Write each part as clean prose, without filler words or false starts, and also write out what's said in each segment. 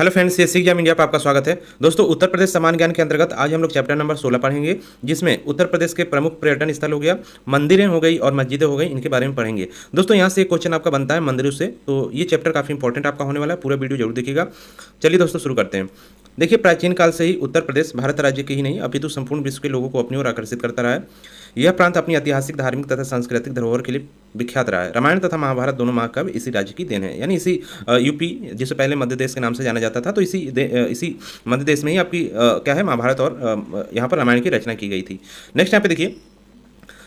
Hello friends, CSC exam India पर आपका स्वागत है। दोस्तों, उत्तर प्रदेश सामान्य ज्ञान के अंतर्गत आज हम लोग चैप्टर नंबर 16 पढ़ेंगे, जिसमें उत्तर प्रदेश के प्रमुख पर्यटन स्थल हो गया, मंदिरें हो गई और मस्जिदें हो गई, इनके बारे में पढ़ेंगे। दोस्तों, यहाँ से एक क्वेश्चन आपका बनता है मंदिरों से, तो ये चैप्टर काफ़ी इंपॉर्टेंट आपका होने वाला है, पूरा वीडियो जरूर देखिएगा। चलिए दोस्तों, शुरू करते हैं। देखिए, प्राचीन काल से ही उत्तर प्रदेश भारत राज्य के ही नहीं अपितु संपूर्ण विश्व के लोगों को अपनी ओर आकर्षित करता रहा है। यह प्रांत अपनी ऐतिहासिक, धार्मिक तथा सांस्कृतिक धरोहर के लिए विख्यात रहा है। रामायण तथा महाभारत दोनों महाकाव्य इसी राज्य की देन है, यानी इसी यूपी, जिसे पहले मध्य देश के नाम से जाना जाता था, तो इसी मध्य देश में ही आपकी क्या है, महाभारत और यहाँ पर रामायण की रचना की गई थी। नेक्स्ट यहाँ पे देखिए,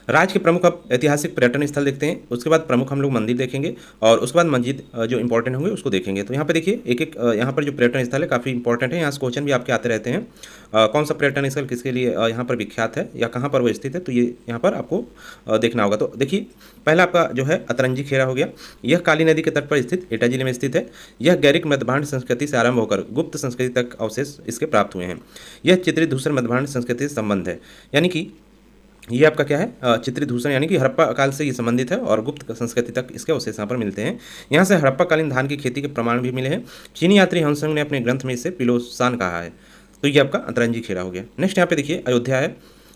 राज्य के प्रमुख अब ऐतिहासिक पर्यटन स्थल देखते हैं, उसके बाद प्रमुख हम लोग मंदिर देखेंगे और उसके बाद मस्जिद जो इंपॉर्टेंट होंगे उसको देखेंगे। तो यहाँ पे देखिए एक एक यहाँ पर जो पर्यटन स्थल है काफ़ी इंपॉर्टेंट है, यहाँ से क्वेश्चन भी आपके आते रहते हैं। कौन सा पर्यटन स्थल किसके लिए यहाँ पर विख्यात है या कहाँ पर वो स्थित है, तो ये यहाँ पर आपको देखना होगा। तो देखिए, पहला आपका जो है अतरंजी खेरा हो गया। यह काली नदी के तट पर स्थित एटा जिले में स्थित है। यह गैरिक मध्यभांड संस्कृति से आरंभ होकर गुप्त संस्कृति तक अवशेष इसके प्राप्त हुए हैं। यह चित्रित धूसर मध्यभांड संस्कृति से संबंध है, यानी कि ये आपका क्या है, चित्रित धूसर, यानी कि हड़प्पा काल से ये संबंधित है और गुप्त संस्कृति तक इसके अवशेष यहाँ पर मिलते हैं। यहाँ से हड़प्पा कालीन धान की खेती के प्रमाण भी मिले हैं। चीनी यात्री हंसंग ने अपने ग्रंथ में इसे पिलोसान कहा है। तो ये आपका अतरंजी खेड़ा हो गया। नेक्स्ट यहाँ पे देखिए अयोध्या है।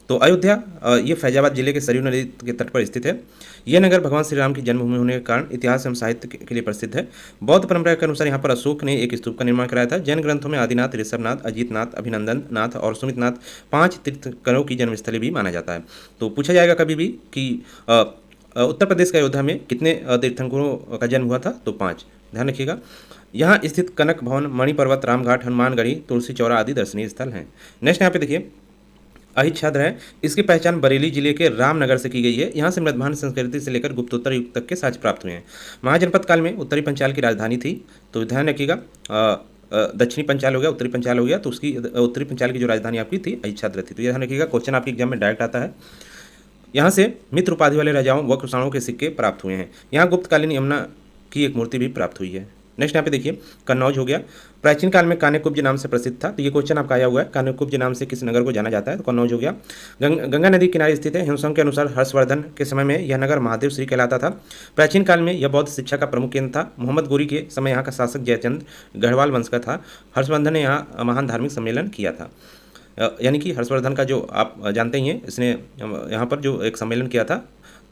तो अयोध्या ये फैजाबाद जिले के सरयू नदी के तट पर स्थित है। यह नगर भगवान श्री राम की जन्मभूमि होने के कारण इतिहास एवं साहित्य के लिए प्रसिद्ध है। बौद्ध परंपरा के अनुसार यहाँ पर अशोक ने एक स्तूप का निर्माण कराया था। जैन ग्रंथों में आदिनाथ, ऋषभनाथ, अजीतनाथ, अभिनंदन नाथ और सुमितनाथ 5 तीर्थंकरों की जन्मस्थली भी माना जाता है। तो पूछा जाएगा कभी भी कि उत्तर प्रदेश के अयोध्या में कितने तीर्थंकरों का जन्म हुआ था, तो 5। ध्यान रखिएगा। यहाँ स्थित कनक भवन, मणि पर्वत, रामघाट, हनुमानगढ़ी, तुलसी चौरा आदि दर्शनीय स्थल हैं। नेक्स्ट यहाँ पे देखिए अहिच्छाद्र है। इसकी पहचान बरेली जिले के रामनगर से की गई है। यहाँ से मध्यभांड संस्कृति से लेकर गुप्तोत्तर युग तक के साक्ष्य प्राप्त हुए हैं। महाजनपद काल में उत्तरी पंचाल की राजधानी थी। तो ध्यान रखिएगा, दक्षिणी पंचाल हो गया, उत्तरी पंचाल हो गया, तो उसकी उत्तरी पंचाल की जो राजधानी आपकी थी अहिच्छाद्र थी। तो ये ध्यान रखिएगा, क्वेश्चन आपके एग्जाम में डायरेक्ट आता है। यहाँ से मित्र उपाधि वाले राजाओं व कुषाणों के सिक्के प्राप्त हुए हैं। यहाँ गुप्तकालीन यमुना की एक मूर्ति भी प्राप्त हुई है। नेक्स्ट यहाँ पे देखिए कन्नौज हो गया। प्राचीन काल में कान्यकुब्ज नाम से प्रसिद्ध था। तो ये क्वेश्चन आपका आया हुआ है, कान्यकुब्ज नाम से किस नगर को जाना जाता है, तो कन्नौज हो गया। गंगा नदी किनारे स्थित है। हिमसंग के अनुसार हर्षवर्धन के समय में यह नगर महादेव श्री कहलाता था। प्राचीन काल में यह बौद्ध शिक्षा का प्रमुख केंद्र था। मोहम्मद गोरी के समय यहाँ का शासक जयचंद गढ़वाल वंश का था। हर्षवर्धन ने यहाँ महान धार्मिक सम्मेलन किया था, यानी कि हर्षवर्धन का जो आप जानते ही हैं, इसने यहाँ पर जो एक सम्मेलन किया था,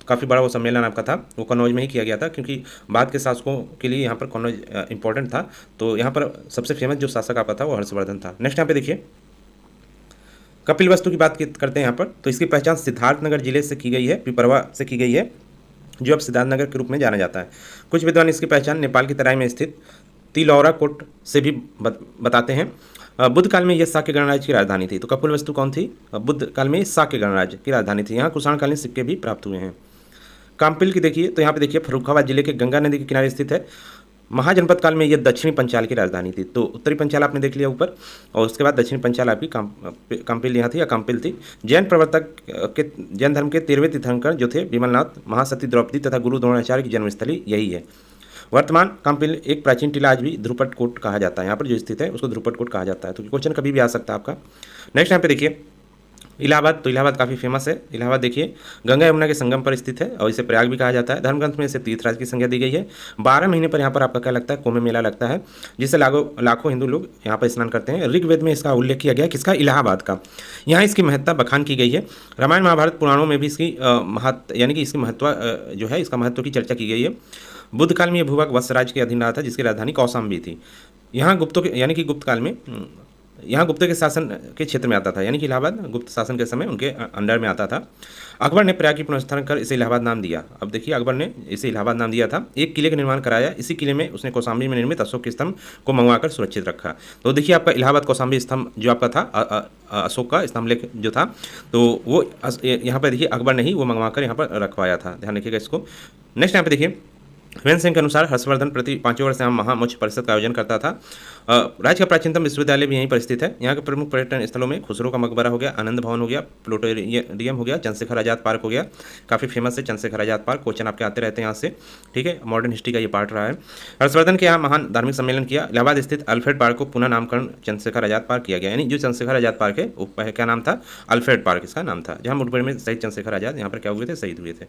काफ़ी बड़ा वो सम्मेलन आपका था, वो कन्नौज में ही किया गया था, क्योंकि बाद के शासकों के लिए यहाँ पर कन्नौज इंपॉर्टेंट था। तो यहाँ पर सबसे फेमस जो शासक आपका था वो हर्षवर्धन था। नेक्स्ट यहाँ पे देखिए कपिलवस्तु की बात करते हैं यहाँ पर। तो इसकी पहचान सिद्धार्थनगर जिले से की गई है, पिपरवा से की गई है, जो अब सिद्धार्थनगर के रूप में जाना जाता है। कुछ विद्वान इसकी पहचान नेपाल की तराई में स्थित तिलौरा कोट से भी बताते हैं। बुद्ध काल में यह साक्य गणराज्य की राजधानी थी। तो कपिलवस्तु कौन थी? बुद्ध काल में साक्य गणराज्य की राजधानी थी। यहाँ कुषाणकालीन सिक्के भी प्राप्त हुए हैं। काम्पिल की देखिए, तो यहाँ पे देखिए फर्रुखाबाद जिले के गंगा नदी के किनारे स्थित है। महाजनपद काल में यह दक्षिणी पंचाल की राजधानी थी। तो उत्तरी पंचाल आपने देख लिया ऊपर, और उसके बाद दक्षिणी पंचाल आपकी काम्पिल यहाँ थी या काम्पिल थी। जैन प्रवर्तक के जैन धर्म के 13वें तीर्थंकर जो थे विमलनाथ, महासती द्रौपदी तथा गुरु द्रोणाचार्य की जन्मस्थली यही है। वर्तमान काम्पिल एक प्राचीन टिला आज भी ध्रुपद कोट कहा जाता है। यहाँ पर जो स्थित है उसको ध्रुपद कोट कहा जाता है। तो क्वेश्चन कभी भी आ सकता है आपका। नेक्स्ट यहाँ पे देखिए इलाहाबाद। तो इलाहाबाद काफ़ी फेमस है। इलाहाबाद देखिए गंगा यमुना के संगम पर स्थित है और इसे प्रयाग भी कहा जाता है। धर्मग्रंथ में इसे तीर्थराज की संज्ञा दी गई है। 12 महीने पर यहाँ पर आपका क्या लगता है, कुंभ मेला लगता है, जिससे लाखों हिंदू लोग यहाँ पर स्नान करते हैं। ऋग्वेद में इसका उल्लेख किया गया, किसका? इलाहाबाद का। यहाँ इसकी महत्ता बखान की गई है। रामायण महाभारत पुराणों में भी इसकी यानी कि इसकी महत्व जो है, इसका महत्व की चर्चा की गई है। बुद्ध काल में यह भूभाग वत्सराज के अधीन रहा था, जिसकी राजधानी कौशाम्बी थी। यहाँ गुप्तों के यानी कि गुप्त काल में यहाँ गुप्त के शासन के क्षेत्र में आता था, यानी कि इलाहाबाद गुप्त शासन के समय उनके अंडर में आता था। अकबर ने प्रयाग की पुनर्स्थापना कर इसे इलाहाबाद नाम दिया। अब देखिए अकबर ने इसे इलाहाबाद नाम दिया था। एक किले का निर्माण कराया। इसी किले में उसने कौशाम्बी में निर्मित अशोक के स्तंभ को मंगवाकर सुरक्षित रखा। तो देखिए आपका इलाहाबाद कौशाम्बी स्तंभ जो आपका था, अशोक का स्तंभ लेख जो था, तो वो यहाँ पर देखिए अकबर ने ही वो मंगवाकर यहाँ पर रखवाया था। ध्यान रखिएगा इसको। नेक्स्ट यहाँ पे देखिए हेमंत सिंह के अनुसार हर्षवर्धन प्रति 5 वर्ष यहाँ महामोक्ष परिषद का आयोजन करता था। राज्य का प्राचीनतम विश्वविद्यालय भी यहीं पर स्थित है। यहाँ के प्रमुख पर्यटन स्थलों में खुसरो का मकबरा हो गया, आनंद भवन हो गया, प्लूटोरियम हो गया, चंद्रशेखर आजाद पार्क हो गया। काफ़ी फेमस है चंद्रशेखर आजाद पार्क, क्वेश्चन आपके आते रहते हैं यहाँ से, ठीक है। मॉडर्न हिस्ट्री का ये पार्ट रहा है। हर्षवर्धन के यहाँ महान धार्मिक सम्मेलन किया। इलाहाबाद स्थित अल्फ्रेड पार्क को पुनः नामकरण चंद्रशेखर आजाद पार्क किया गया, यानी जो चंद्रशेखर आजाद पार्क है वो क्या नाम था? अल्फ्रेड पार्क इसका नाम था, जहाँ मुठभेड़ में शहीद चंद्रशेखर आजाद यहाँ पर क्या हुए थे? शहीद हुए थे।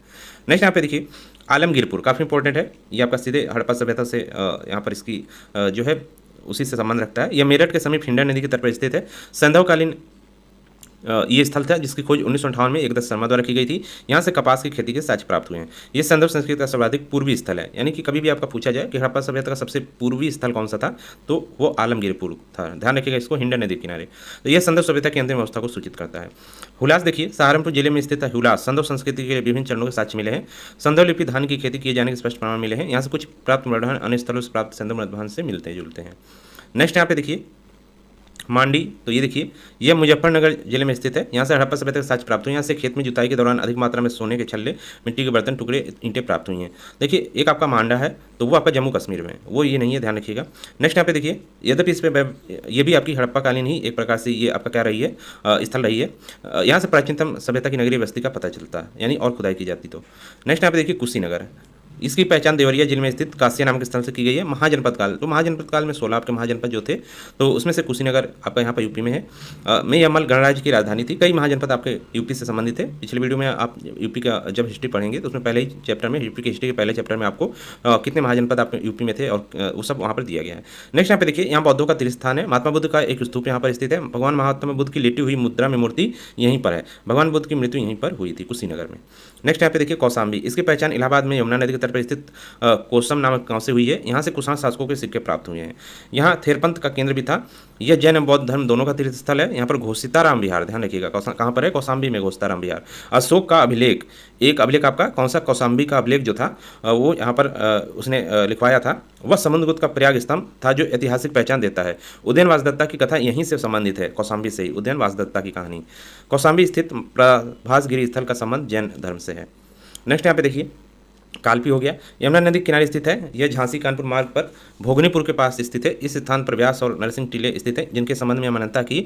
नेक्स्ट यहाँ पे देखिए आलमगीरपुर, काफ़ी इंपॉर्टेंट है ये आपका, सीधे हड़प्पा सभ्यता से यहाँ पर इसकी जो है उसी से संबंध रखता है। यह मेरठ के समीप हिंडन नदी के तट पर स्थित है। संध्याकालीन ये स्थल था जिसकी खोज 1958 में एकदत्त शर्मा द्वारा की गई थी। यहाँ से कपास की खेती के साक्ष्य प्राप्त हुए हैं। ये संदर्भ संस्कृति का सर्वाधिक पूर्वी स्थल है, यानी कि कभी भी आपका पूछा जाए कि हड़प्पा सभ्यता का सबसे पूर्वी स्थल कौन सा था, तो वो आलमगीरपुर था। ध्यान रखिएगा इसको, हिंडन नदी किनारे। तो यह संदर्भ सभ्यता की अंतिम अवस्था को सूचित करता है। हुलास देखिए, सहारनपुर जिले में स्थित हुलास संदर्भ संस्कृति के विभिन्न चरणों के साक्ष्य मिले हैं। संदर्भ लिपि धान की खेती किए जाने के स्पष्ट प्रमाण मिले हैं। यहाँ से कुछ प्राप्त मृदभान अन्य स्थलों से प्राप्त संदर्भ मृदभान से मिलते जुलते हैं। नेक्स्ट यहाँ पे देखिए मांडी, तो ये देखिए यह मुजफ्फरनगर जिले में स्थित है। यहाँ से हड़प्पा सभ्यता के साक्ष्य प्राप्त हुए। यहाँ से खेत में जुताई के दौरान अधिक मात्रा में सोने के छल्ले, मिट्टी के बर्तन, टुकड़े, ईंटें प्राप्त हुई हैं। देखिए एक आपका मांडा है, तो वो आपका जम्मू कश्मीर में, वो ये नहीं है, ध्यान रखिएगा। नेक्स्ट यहाँ पे देखिए, यद्यपि इस पर ये भी आपकी हड़प्पा कालीन ही एक प्रकार से ये आपका क्या रही है, स्थल रही है। यहाँ से प्राचीनतम सभ्यता की नगरीय बस्ती का पता चलता है, यानी और खुदाई की जाती तो। नेक्स्ट यहाँ पे देखिए कुशीनगर, इसकी पहचान देवरिया जिले में स्थित कासिया नामक स्थल से की गई है। महाजनपद काल, तो महाजनपद काल में 16 आपके महाजनपद जो थे, तो उसमें से कुशीनगर आपका यहाँ पर यूपी में है। में यमल गणराज्य की राजधानी थी। कई महाजनपद आपके यूपी से संबंधित थे। पिछले वीडियो में आप यूपी का जब हिस्ट्री पढ़ेंगे तो उसमें पहले ही चैप्टर में, यूपी की हिस्ट्री के पहले चैप्टर में आपको कितने महाजनपद आपके यूपी में थे और वो सब वहाँ पर दिया गया है। नेक्स्ट यहाँ पे देखिए, यहाँ बौद्धों का तीर्थस्थान है। महात्मा बुद्ध का एक स्तूप यहाँ पर स्थित है। भगवान महात्मा बुद्ध की लेटी हुई मुद्रा में मूर्ति यहीं पर है। भगवान बुद्ध की मृत्यु यहीं पर हुई थी, कुशीनगर में। नेक्स्ट यहाँ पे देखिए कौशाम्बी, इसकी पहचान इलाहाबाद में यमुना नदी के तट पर स्थित कोसम नामक गांव से हुई है। यहाँ से कुषाण शासकों के सिक्के प्राप्त हुए हैं। यहाँ थेरपंथ का केंद्र भी था। यह जैन एवं बौद्ध धर्म दोनों का तीर्थ स्थल है। यहाँ पर घोषिताराम विहार, ध्यान रखिएगा कहाँ पर है, कौशाम्बी में घोषिताराम विहार। अशोक का अभिलेख, एक अभिलेख आपका कौन सा, कौशाम्बी का अभिलेख जो था वो यहाँ पर उसने लिखवाया था। वह समुद्रगुप्त का प्रयाग स्तंभ था जो ऐतिहासिक पहचान देता है। उदयन वासदत्ता की कथा यहीं से संबंधित है, कौशाम्बी से ही उदयन वासदत्ता की कहानी। कौशाम्बी स्थित प्रभासगिरी स्थल का संबंध जैन धर्म से है। नेक्स्ट यहाँ पे देखिए कालपी हो गया, यमुना नदी किनारे स्थित है। यह झांसी कानपुर मार्ग पर भोगनीपुर के पास स्थित है। इस स्थान पर व्यास और नरसिंह टीले स्थित हैं, जिनके संबंध में मान्यता की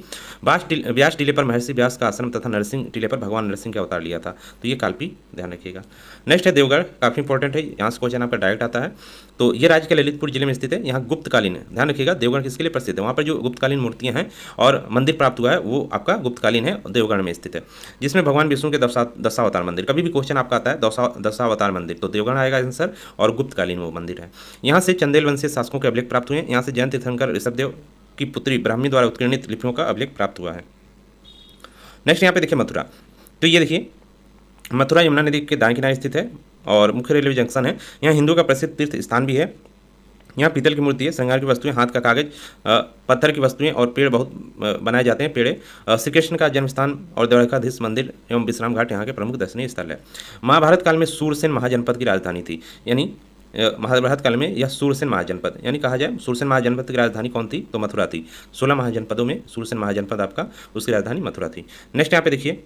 व्यास टीले पर महर्षि व्यास का आश्रम तथा नरसिंह टीले पर भगवान नरसिंह का अवतार लिया था। तो ये कालपी, ध्यान रखिएगा। नेक्स्ट है देवगढ़, काफ़ी इंपॉर्टेंट है, यहाँ से क्वेश्चन आपका डायरेक्ट आता है। तो ये राज्य के ललितपुर जिले में स्थित है। यहाँ गुप्तकालीन है, ध्यान रखिएगा। देवगढ़ किसके लिए प्रसिद्ध है, वहाँ पर जो गुप्तकालीन मूर्तियाँ हैं और मंदिर प्राप्त हुआ है वो आपका गुप्तकालीन है, देवगढ़ में स्थित है। जिसमें भगवान विष्णु के दशावतार मंदिर, कभी भी क्वेश्चन आपका आता है दशावतार मंदिर, तो देवगढ़ आएगा आंसर, और गुप्तकालीन वो मंदिर है। यहाँ से चंदेल वंशीय शासकों के अभिलेख प्राप्त हुए हैं। यहाँ से जैन तीर्थंकर ऋषभदेव की पुत्री ब्राह्मी द्वारा उत्कीर्णित लिपियों का अभिलेख प्राप्त हुआ है। नेक्स्ट यहाँ पे देखिए मथुरा, तो ये देखिए मथुरा यमुना नदी के दाएं किनारे स्थित है और मुख्य रेलवे जंक्शन है। यहाँ हिंदू का प्रसिद्ध तीर्थ स्थान भी है। यहाँ पीतल की मूर्ति है, श्रृंगार की वस्तुएं, हाथ का कागज, पत्थर की वस्तुएं और पेड़ बहुत बनाए जाते हैं। पेड़े श्री कृष्ण का जन्मस्थान और द्वारकाधीश मंदिर एवं विश्राम घाट यहाँ के प्रमुख दर्शनीय स्थल है। महाभारत काल में सूरसेन महाजनपद की राजधानी थी, यानी महाभारत काल में यह सूरसेन महाजनपद, यानी कहा जाए सूरसेन महाजनपद की राजधानी कौन थी, तो मथुरा थी। 16 महाजनपदों में सूरसेन महाजनपद आपका, उसकी राजधानी मथुरा थी। नेक्स्ट यहाँ पे देखिए,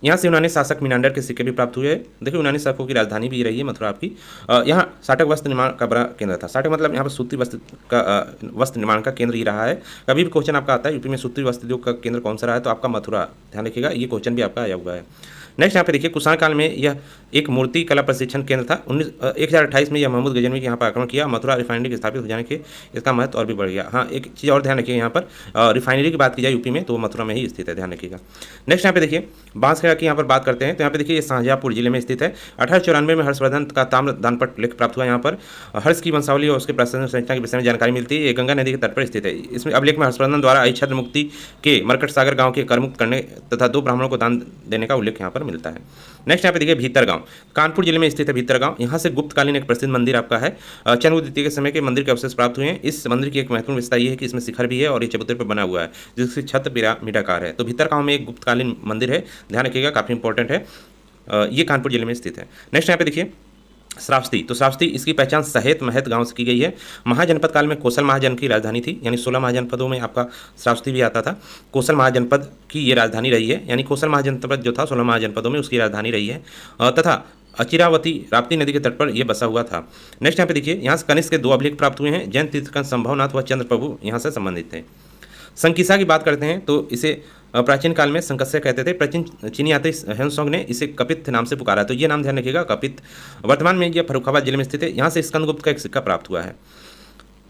यहाँ से यूनानी शासक मिनांडर के सिक्के भी प्राप्त हुए हैं। देखिए यूनानी शासकों की राजधानी भी रही है मथुरा आपकी। यहाँ साटक वस्त्र निर्माण का बड़ा केंद्र था। साटक मतलब यहाँ पर सूती वस्त्र निर्माण का केंद्र ही रहा है। कभी भी क्वेश्चन आपका आता है यूपी में सूती वस्त्र उद्योग का केंद्र कौन सा रहा है, तो आपका मथुरा, ध्यान रखिएगा, ये क्वेश्चन भी आपका आया हुआ है। नेक्स्ट यहाँ पे देखिए कुषाण काल में यह एक मूर्ति कला प्रशिक्षण केंद्र था। 1028 में यह महमूद गजनवी के यहाँ पर आक्रमण किया। मथुरा रिफाइनरी के स्थापित हो जाने के इसका महत्व और भी बढ़ गया। हाँ, एक चीज़ और ध्यान रखिए, यहाँ पर रिफाइनरी की बात की जाए यूपी में तो मथुरा में ही स्थित है, ध्यान रखिएगा। नेक्स्ट यहाँ पे देखिए बांसखेड़ा की यहाँ पर बात करते हैं, तो यहाँ पे देखिए ये शाहजहाँपुर जिले में स्थित है। 1894 में हर्षवर्धन का ताम्र दानपट लेख प्राप्त हुआ। यहाँ पर हर्ष की वंशावली और उसके प्रशासन संरचना के विषय में जानकारी मिलती है। ये गंगा नदी के तट पर स्थित है। इसमें अभिलेख में हर्षवर्धन द्वारा छद्म मुक्ति के मरकट सागर गाँव के करमुक्त करने तथा 2 ब्राह्मणों को दान देने का उल्लेख यहाँ पर मिलता है। नेक्स्ट यहाँ पे देखिए भीतरगांव, कानपुर जिले में स्थित है भीतरगांव। यहाँ से गुप्तकालीन एक प्रसिद्ध मंदिर आपका है। चंद्रगुप्त द्वितीय के समय के मंदिर के अवशेष प्राप्त हुए हैं। इस मंदिर की एक महत्वपूर्ण विशेषता ये है कि इसमें शिखर भी है और ये चबूतरे पर बना हुआ है, जिसकी छत पिरामिडाकार है। तो भीतरगांव में एक गुप्तकालीन मंदिर है, ध्यान रखिएगा, काफ़ी इंपॉर्टेंट है। ये कानपुर जिले में स्थित है। नेक्स्ट यहाँ पे देखिए श्रावस्ती, तो श्रावस्ती इसकी पहचान सहेत महत गांव से की गई है। महाजनपद काल में कौशल महाजन की राजधानी थी, यानी 16 महाजनपदों में आपका श्रावस्ती भी आता था। कौशल महाजनपद की ये राजधानी रही है, यानी कौशल महाजनपद जो था 16 महाजनपदों में उसकी राजधानी रही है। तथा अचिरावती राप्ती नदी के तट पर यह बसा हुआ था। नेक्स्ट यहाँ पे देखिए, यहाँ से कनिष्क के 2 अभिलेख प्राप्त हुए हैं। जैन तीर्थंकर संभवनाथ व चंद्र प्रभु यहाँ से संबंधित थे। संकिसा की बात करते हैं तो इसे प्राचीन काल में संकस्य कहते थे। प्राचीन चीनी यात्री हेनसोंग ने इसे कपित नाम से पुकारा, तो ये नाम ध्यान रखिएगा, कपित। वर्तमान में यह फर्रुखाबाद जिले में स्थित है। यहाँ से स्कंदगुप्त का एक सिक्का प्राप्त हुआ है।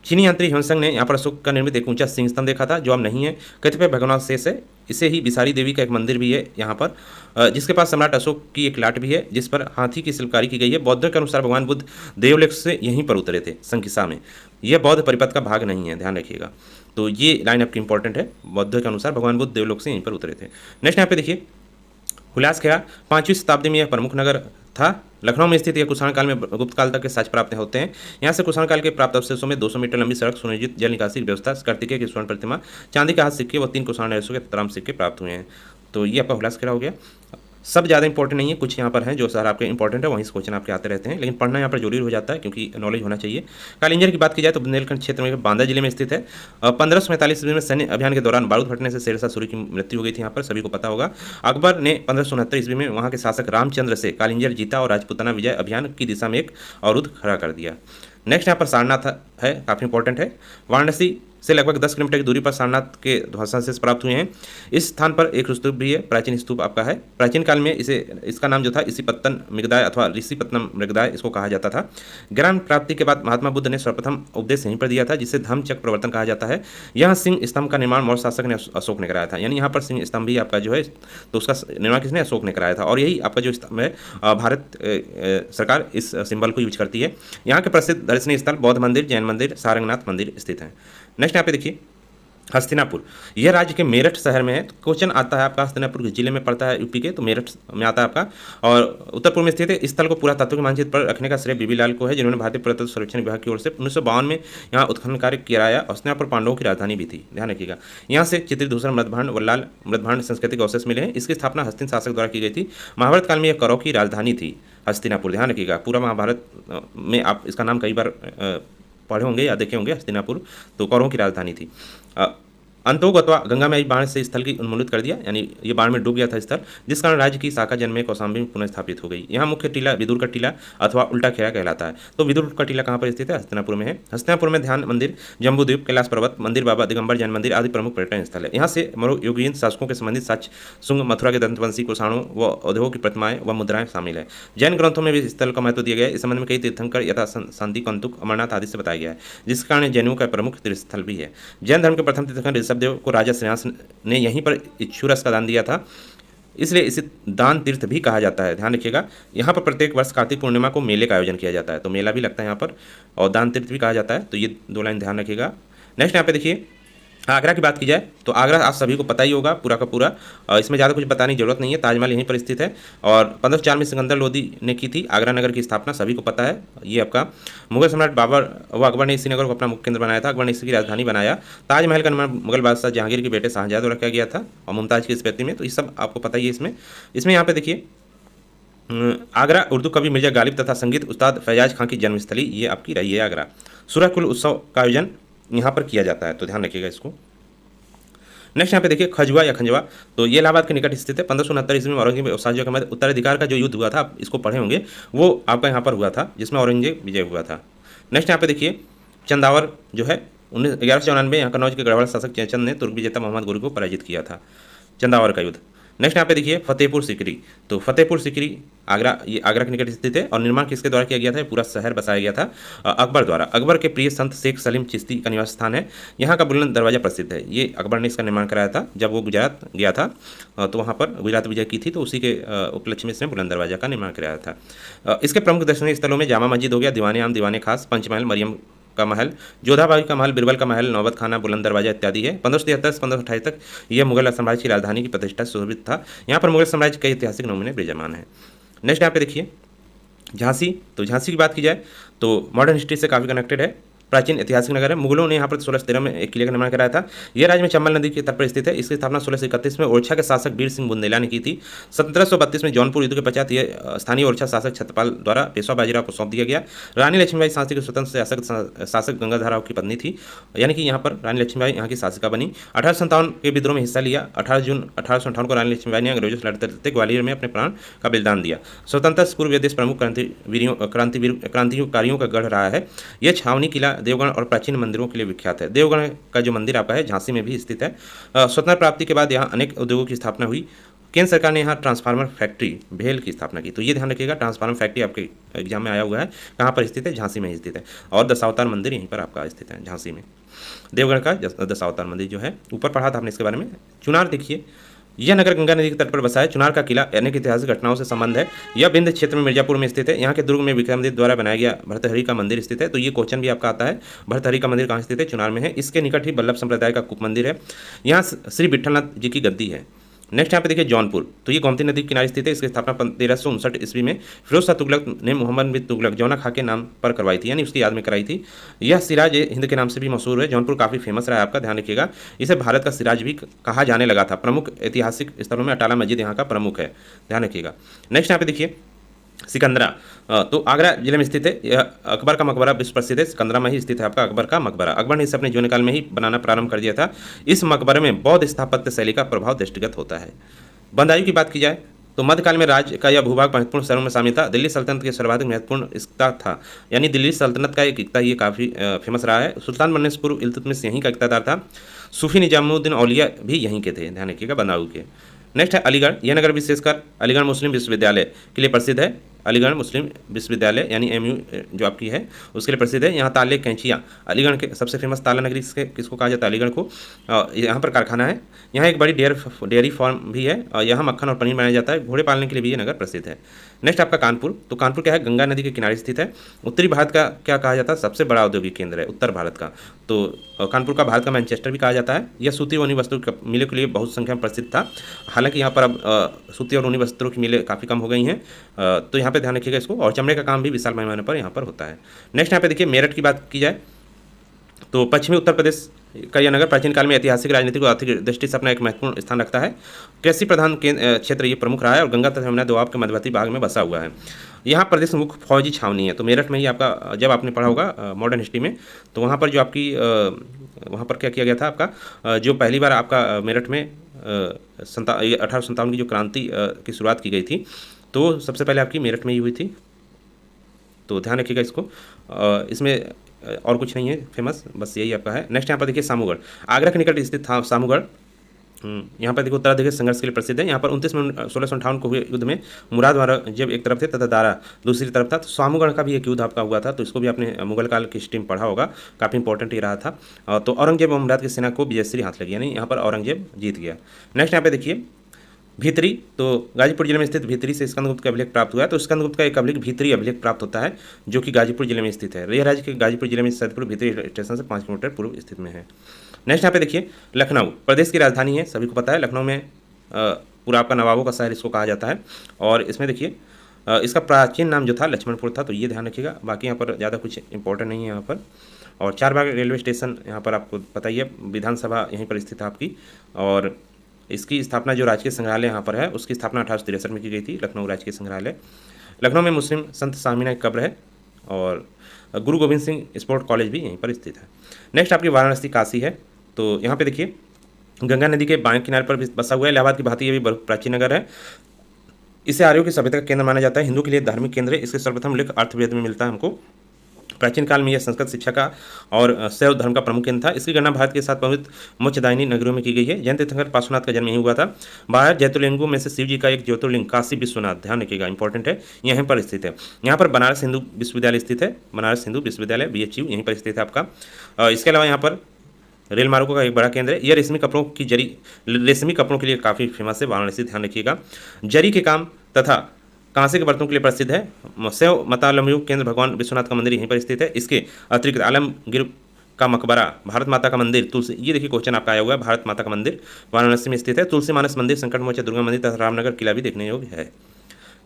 चीनी यात्री ह्वेनसांग ने यहाँ पर अशोक का निर्मित एक ऊंचा सिंह स्तंभ देखा था, जो अब नहीं है। कतिपय भग्नावशेष है। इसे ही बिसारी देवी का एक मंदिर भी है यहाँ पर, जिसके पास सम्राट अशोक की एक लाट भी है, जिस पर हाथी की शिल्पकारी की गई है। बौद्धों के अनुसार भगवान बुद्ध देवलोक से यहीं पर उतरे थे, संकिसा में। यह बौद्ध परिपथ का भाग नहीं है, ध्यान रखिएगा। तो ये लाइन आपकी इंपॉर्टेंट है। बौद्धों के अनुसार भगवान बुद्ध देवलोक से यहीं पर उतरे थे। नेक्स्ट यहाँ पे देखिए, हुलास खेड़ा 5वीं शताब्दी में यह प्रमुख नगर था। लखनऊ में स्थित यह कुषाण काल में गुप्त काल तक के साक्ष्य प्राप्त होते हैं। यहाँ से कुषाण काल के प्राप्त अवशेषों में 200 मीटर लंबी सड़क, सुनियोजित जल निकासी की व्यवस्था, कार्तिकेय की स्वर्ण प्रतिमा, चांदी के हाथ सिक्के व 3 कुषाण नरेशों के तराम सिक्के प्राप्त हुए हैं। तो ये आपका हुलास खेड़ा हो गया। सब ज़्यादा इंपॉर्टेंट नहीं है, कुछ यहाँ पर हैं जो सर आपके इंपॉर्टेंट है, वहीं से क्वेश्चन आपके आते रहते हैं, लेकिन पढ़ना यहाँ पर जरूरी हो जाता है क्योंकि नॉलेज होना चाहिए। कालिंजर की बात की जाए तो बुंदेलखंड क्षेत्र में बांदा जिले में स्थित है। 1545 ईस्वी में सैन्य अभियान के दौरान बारूद फटने से शेरशाह सूरी की मृत्यु हो गई थी, यहाँ पर सभी को पता होगा। अकबर ने 1569 ईस्वी में वहाँ के शासक रामचंद्र से कालिंजर जीता और राजपूताना विजय अभियान की दिशा में एक अवरुद्ध खड़ा कर दिया। नेक्स्ट यहाँ पर सारनाथ है, काफ़ी इंपॉर्टेंट है। वाराणसी से लगभग 10 किलोमीटर की दूरी पर सारनाथ के ध्वंसावशेष प्राप्त हुए हैं। इस स्थान पर एक स्तूप भी है, प्राचीन स्तूप आपका है। प्राचीन काल में इसका नाम जो था ऋषिपत्तन मृगदाय अथवा ऋषिपत्तनम मृगदाय इसको कहा जाता था। ज्ञान प्राप्ति के बाद महात्मा बुद्ध ने सर्वप्रथम उपदेश यहीं पर दिया था, जिसे धम्मचक्र प्रवर्तन कहा जाता है। यहाँ सिंह स्तंभ का निर्माण मौर्य शासक ने अशोक ने कराया था, यानी यहाँ पर सिंह स्तंभ भी आपका जो है, तो उसका निर्माण किसने, अशोक ने कराया था। और यही आपका जो स्तंभ है, भारत सरकार इस सिंबल को यूज करती है। यहाँ के प्रसिद्ध दर्शनीय स्थल बौद्ध मंदिर, जैन मंदिर, सारंगनाथ मंदिर स्थित हैं। नेक्स्ट यहाँ पे देखिए, हस्तिनापुर, यह राज्य के मेरठ शहर में है। तो क्वेश्चन आता है आपका, हस्तिनापुर किस जिले में पड़ता है यूपी के, तो मेरठ में आता है आपका, और उत्तर पूर्व में स्थित है। इस स्थल को पूरा तत्व के मानचित्र पर रखने का श्रेय बीबी लाल को है, जिन्होंने भारतीय पुरातत्व सर्वेक्षण विभाग की ओर से 1952 में यहाँ उत्खनन कार्य कराया। हस्तिनापुर पांडवों की राजधानी भी थी, ध्यान रखिएगा। यहाँ से चित्रित मृदभांड व लाल मृदभांड संस्कृति के अवशेष मिले हैं। इसकी स्थापना हस्तिन शासक द्वारा की गई थी। महाभारत काल में यह कौरव की राजधानी थी, हस्तिनापुर, ध्यान रखिएगा। पूरा महाभारत में आप इसका नाम कई बार पढ़े होंगे या देखे होंगे, हस्तिनापुर, तो कौरवों की राजधानी थी। अंतोग अथवा गंगा में बाढ़ से स्थल की उन्मूलित कर दिया, यानी ये बाढ़ में डूब गया था स्थल, जिस कारण राज्य की शाखा जन्मे कौशाम्बी में पुनः स्थापित हो गई। यहाँ मुख्य टीला विदुर का टीला अथवा उल्टा खेड़ा कहलाता है। तो विदुर का टीला कहाँ पर स्थित है, हस्तिनापुर में है। हस्तिनापुर में ध्यान मंदिर, जम्बूद्वीप, कैलाश पर्वत मंदिर, बाबा दिगंबर जैन मंदिर आदि प्रमुख पर्यटन स्थल है। यहाँ से मरुयोगीन शासकों के संबंधित साक्ष्य, शुंग, मथुरा के दंतवंशी, कुषाणों व औधों की प्रतिमाएं व मुद्राएं शामिल है। जैन ग्रंथों में भी इस स्थल का महत्व दिया गया है। इस संबंध में कई तीर्थंकर यथा शांति कंतुक, अमरनाथ आदि से बताया गया है, जिस कारण जैनों का प्रमुख तीर्थस्थल भी है। जैन धर्म के प्रथम तीर्थंकर ऋषभदेव को राजा ने यहीं पर इक्षुरस का दान दिया था, इसलिए इसे दान तीर्थ भी कहा जाता है, ध्यान रखिएगा। यहाँ पर प्रत्येक वर्ष कार्तिक पूर्णिमा को मेले का आयोजन किया जाता है, तो मेला भी लगता है यहाँ पर, और दान तीर्थ भी कहा जाता है। तो ये 2 लाइन ध्यान रखिएगा। नेक्स्ट यहाँ पे देखिए, आगरा की बात की जाए तो आगरा आप सभी को पता ही होगा पूरा का पूरा, इसमें ज़्यादा कुछ बताने की जरूरत नहीं है। ताजमहल यहीं पर स्थित है और 1504 में सिकंदर लोदी ने की थी आगरा नगर की स्थापना, सभी को पता है। ये आपका मुगल सम्राट बाबर व अकबर ने इसी नगर को अपना मुख्य केंद्र बनाया था। अकबर ने इसकी राजधानी बनाया। ताजमहल का निर्माण मुगल बादशाह जहांगीर के बेटे शाहजहां द्वारा किया गया था और मुमताज़ की स्मृति में, तो ये सब आपको पता ही है। इसमें यहाँ पे देखिए, आगरा उर्दू कवि मिर्जा गालिब तथा संगीत उस्ताद फैजाज खां की जन्मस्थली ये आपकी रही है आगरा। सूरजकुल उत्सव का आयोजन यहाँ पर किया जाता है, तो ध्यान रखिएगा इसको। नेक्स्ट यहाँ पे देखिए, खजुआ या खंजवा, तो ये इलाहाबाद के निकट स्थित है। 1569 ईस्वी में औरंगजेब और शाहजहां के मध्य उत्तराधिकार का जो युद्ध हुआ था, आप इसको पढ़े होंगे, वो आपका यहाँ पर हुआ था, जिसमें औरंगजेब विजय हुआ था। नेक्स्ट यहाँ पे देखिए, चंदावर जो है 1194 यहाँ कन्नौज के गढ़वाल शासक जयचंद ने तुर्क विजेता मोहम्मद गोरी को पराजित किया था, चंदावर का युद्ध। नेक्स्ट यहाँ पे देखिए, फतेहपुर सिकरी, तो फतेहपुर सिकरी आगरा, ये आगरा के निकट स्थित है और निर्माण किसके द्वारा किया गया था, पूरा शहर बसाया गया था अकबर द्वारा। अकबर के प्रिय संत शेख सलीम चिश्ती का निवास स्थान है। यहाँ का बुलंद दरवाजा प्रसिद्ध है, ये अकबर ने इसका निर्माण कराया था जब वो गुजरात गया था, तो वहाँ पर गुजरात विजय की थी, तो उसी के उपलक्ष्य में इसने बुलंद दरवाजा का निर्माण कराया था। इसके प्रमुख दर्शनीय स्थलों में जामा मस्जिद हो गया, दीवाने आम, दीवाने खास, पंचमहल, मरियम का महल, जोधाबाई का महल, बिरबल का महल, नौबत खाना, बुलंद दरवाजा इत्यादि है। 1573 से 1528 तक यह मुगल साम्राज्य की राजधानी की प्रतिष्ठा सुशोभित था। यहाँ पर मुगल साम्राज्य के ऐतिहासिक नमूने विद्यमान है। नेक्स्ट यहाँ पे देखिए, झांसी, तो झांसी की बात की जाए तो मॉडर्न हिस्ट्री से काफ़ी कनेक्टेड है, प्राचीन ऐतिहासिक नगर है। मुगलों ने यहाँ पर 1613 में एक किले का निर्माण कराया था। यह राज्य में चंबल नदी के तट पर स्थित है। इसकी स्थापना 1631 में ओरछा के शासक वीर सिंह बुंदेला ने की थी। 1732 में जौनपुर युद्ध के पश्चात यह स्थानीय ओरछा शासक छत्रपाल द्वारा पेशवा बाजीराव को सौंप दिया गया। रानी लक्ष्मीबाई झांसी के स्वतंत्र शासक गंगाधरराव की पत्नी थी, यानी कि यहाँ पर रानी लक्ष्मीबाई यहाँ की शासिका बनी। 1857 के विद्रोह में हिस्सा लिया। 18 जून 1858 को रानी लक्ष्मीबाई ने अंग्रेजों से लड़ते लड़ते ग्वालियर में अपने प्राण का बलिदान दिया। स्वतंत्रता से पूर्व यह देश प्रमुख क्रांतिकारियों का गढ़ रहा है। यह छावनी किला, देवगढ़ और प्राचीन मंदिरों के लिए विख्यात है। देवगढ़ का जो मंदिर आपका है झांसी में भी स्थित है। स्वतंत्रता प्राप्ति के बाद यहाँ अनेक उद्योगों की स्थापना हुई। केंद्र सरकार ने यहाँ ट्रांसफार्मर फैक्ट्री भेल की स्थापना की। तो ये ध्यान रखिएगा, ट्रांसफार्मर फैक्ट्री आपके एग्जाम में आया हुआ है, कहाँ पर स्थित है, झांसी में स्थित है। और दशावतार मंदिर यहीं पर आपका स्थित है, झांसी में। देवगढ़ का दशावतार मंदिर जो है, ऊपर पढ़ा था आपने इसके बारे में। चुनार देखिए, यह नगर गंगा नदी के तट पर बसा है। चुनार का किला अनेक ऐतिहासिक घटनाओं से संबंध है। यह बिंद क्षेत्र में मिर्जापुर में स्थित है। यहाँ के दुर्ग में विक्रमादित्य द्वारा बनाया गया भर्तहरि का मंदिर स्थित है। तो ये क्वेश्चन भी आपका आता है, भर्तहरि का मंदिर कहाँ स्थित है, चुनार में है। इसके निकट ही बल्लभ संप्रदाय का कूप मंदिर है। यहाँ श्री विठलनाथ जी की गद्दी है। नेक्स्ट यहाँ पे देखिए जौनपुर, तो ये गोमती नदी के किनारे स्थित है। इसकी स्थापना 1359 ईस्वी में फिरोज शाह तुगलक ने मोहम्मद बिन तुगलक जौना खां के नाम पर करवाई थी, यानी उसकी याद में कराई थी। यह सिराज हिंद के नाम से भी मशहूर है। जौनपुर काफ़ी फेमस रहा है आपका, ध्यान रखिएगा। इसे भारत का सिराज भी कहा जाने लगा था। प्रमुख ऐतिहासिक स्थलों में अटाला मस्जिद यहाँ का प्रमुख है, ध्यान रखिएगा। नेक्स्ट यहाँ पे देखिए सिकंदरा, तो आगरा जिले में स्थित है। यह अकबर का मकबरा विश्व प्रसिद्ध है। सिकंदरा में ही स्थित है आपका अकबर का मकबरा। अकबर ने इसे अपने जीवनकाल में ही बनाना प्रारंभ कर दिया था। इस मकबरे में बौद्ध स्थापत्य शैली का प्रभाव दृष्टिगत होता है। बंदायूं की बात की जाए तो मध्यकाल में राज्य का यह भूभाग महत्वपूर्ण शहरों में शामिल था। दिल्ली सल्तनत के सर्वाधिक महत्वपूर्ण इक्ता था, यानी दिल्ली सल्तनत का एक इक्ता ये काफ़ी फेमस रहा है। सुल्तान बनने से पूर्व इल्तुतमिश यहीं का इक्तादार था। सूफी निजामुद्दीन औलिया भी यहीं के थे, ध्यान रखिएगा, बंदायूं के। नेक्स्ट है अलीगढ़। यह नगर विशेषकर अलीगढ़ मुस्लिम विश्वविद्यालय के लिए प्रसिद्ध है। अलीगढ़ मुस्लिम विश्वविद्यालय यानी MU जो आपकी है उसके लिए प्रसिद्ध है। यहाँ ताले कैंचियाँ, अलीगढ़ के सबसे फेमस ताला नगरी किसको कहा जाता है, अलीगढ़ को। यहाँ पर कारखाना है। यहाँ एक बड़ी डेयरी फार्म भी है और यहाँ मक्खन और पनीर बनाया जाता है। घोड़े पालने के लिए भी ये नगर प्रसिद्ध है। नेक्स्ट आपका कानपुर, तो कानपुर क्या है, गंगा नदी के किनारे स्थित है। उत्तरी भारत का क्या कहा जाता है, सबसे बड़ा औद्योगिक केंद्र है उत्तर भारत का। तो कानपुर का भारत का मैनचेस्टर भी कहा जाता है। यह सूती और ऊनी वस्त्रों के मिलों के लिए बहुत संख्या में प्रसिद्ध था। हालांकि यहाँ पर अब सूती और ऊनी वस्त्रों की मिलें काफ़ी कम हो गई हैं, तो यहाँ पे ध्यान रखिएगा इसको। और चमड़े का काम भी विशाल पैमाने पर यहाँ पर होता है। नेक्स्ट यहाँ पे देखिए मेरठ की बात की जाए तो पश्चिमी उत्तर प्रदेश का यह नगर प्राचीन काल में ऐतिहासिक, राजनीतिक और आर्थिक दृष्टि से अपना एक महत्वपूर्ण स्थान रखता है। कृषि प्रधान क्षेत्र ये प्रमुख रहा है और गंगा तथा यमुना दोआब के मध्यवर्ती भाग में बसा हुआ है। यहाँ प्रदेश में मुख्य फौजी छावनी है। तो मेरठ में ही आपका, जब आपने पढ़ा होगा मॉडर्न हिस्ट्री में, तो वहाँ पर जो आपकी वहाँ पर क्या किया गया था आपका, जो पहली बार आपका मेरठ में 1857 की जो क्रांति की शुरुआत की गई थी, तो सबसे पहले आपकी मेरठ में ही हुई थी। तो ध्यान रखिएगा इसको। इसमें और कुछ नहीं है फेमस, बस यही आपका है। नेक्स्ट यहाँ पर देखिए सामूगढ़, आगरा के निकट स्थित था सामूगढ़। यहाँ पर देखो उत्तराधिकारी संघर्ष के लिए प्रसिद्ध है। यहाँ पर 29 में 1658 को हुए युद्ध में मुराद औरंगजेब एक तरफ थे तथा दारा दूसरी तरफ था। तो सामूगढ़ का भी एक युद्ध आपका हुआ था, तो इसको भी आपने मुगल काल की हिस्ट्री में पढ़ा होगा, काफ़ी इंपॉर्टेंट ही रहा था। तो औरंगजेब और मुराद की सेना को विजयश्री हाथ लगी, यानी यहाँ पर औरंगजेब जीत गया। नेक्स्ट यहाँ पे देखिए भीतरी, तो गाजीपुर जिले में स्थित भीतरी से स्कंदगुप्त का अभिलेख प्राप्त हुआ है। तो स्कंदगुप्त का एक अभिलेख भीतरी अभिलेख प्राप्त होता है, जो कि गाजीपुर जिले में स्थित है। यह राज्य के गाजीपुर जिले में सैदपुर भीतरी स्टेशन से 5 किलोमीटर पूर्व स्थित में है। नेक्स्ट यहाँ पे देखिए लखनऊ, प्रदेश की राजधानी है, सभी को पता है। लखनऊ में पूरा आपका नवाबों का शहर इसको कहा जाता है। और इसमें देखिए इसका प्राचीन नाम जो था लक्ष्मणपुर था, तो ये ध्यान रखिएगा। बाकी यहाँ पर ज़्यादा कुछ इंपॉर्टेंट नहीं है यहाँ पर। और चारबाग रेलवे स्टेशन यहाँ पर आपको पता ही है, विधानसभा यहीं पर स्थित है आपकी। और इसकी स्थापना जो राजकीय संग्रहालय यहाँ पर है, उसकी स्थापना 1863 में की गई थी, लखनऊ राजकीय संग्रहालय। लखनऊ में मुस्लिम संत सामिना की कब्र है और गुरु गोविंद सिंह स्पोर्ट कॉलेज भी यहीं पर स्थित है। नेक्स्ट आपकी वाराणसी काशी है। तो यहाँ पे देखिए गंगा नदी के बाएं किनारे पर बसा हुआ है। इलाहाबाद की भांति ये भी बहुत प्राचीन नगर है। इसे आर्यों की सभ्यता का केंद्र माना जाता है, हिंदू के लिए धार्मिक केंद्र है। इसके सर्वप्रथम उल्लेख अर्थवेद में मिलता है हमको। प्राचीन काल में यह संस्कृत शिक्षा का और शैव धर्म का प्रमुख केंद्र था। इसकी गणना भारत के 7 पवित्र मोक्षदायिनी नगरों में की गई है। जैन तीर्थंकर पार्श्वनाथ का जन्म यहीं हुआ था। 12 ज्योतिर्लिंगों में से शिव जी का एक ज्योतिर्लिंग काशी विश्वनाथ, ध्यान रखिएगा, इंपॉर्टेंट है, यहीं पर स्थित है। यहाँ पर बनारस हिंदू विश्वविद्यालय स्थित है, बनारस हिंदू विश्वविद्यालय BHU यहीं पर स्थित है आपका। इसके अलावा यहाँ पर रेल मार्गों का एक बड़ा केंद्र है। यह रेशमी कपड़ों के लिए काफ़ी फेमस है वाराणसी, ध्यान रखिएगा। जरी के काम तथा कांसे के बर्तनों के लिए प्रसिद्ध है। शैव मतावलंबी केंद्र भगवान विश्वनाथ का मंदिर यहीं पर स्थित है। इसके अतिरिक्त आलमगीर का मकबरा, भारत माता का मंदिर, तुलसी, ये देखिए क्वेश्चन आपका आया हुआ है, भारत माता का मंदिर वाराणसी में स्थित है। तुलसी मानस मंदिर, संकट मोचन दुर्गा मंदिर तथा रामनगर किला भी देखने योग्य है।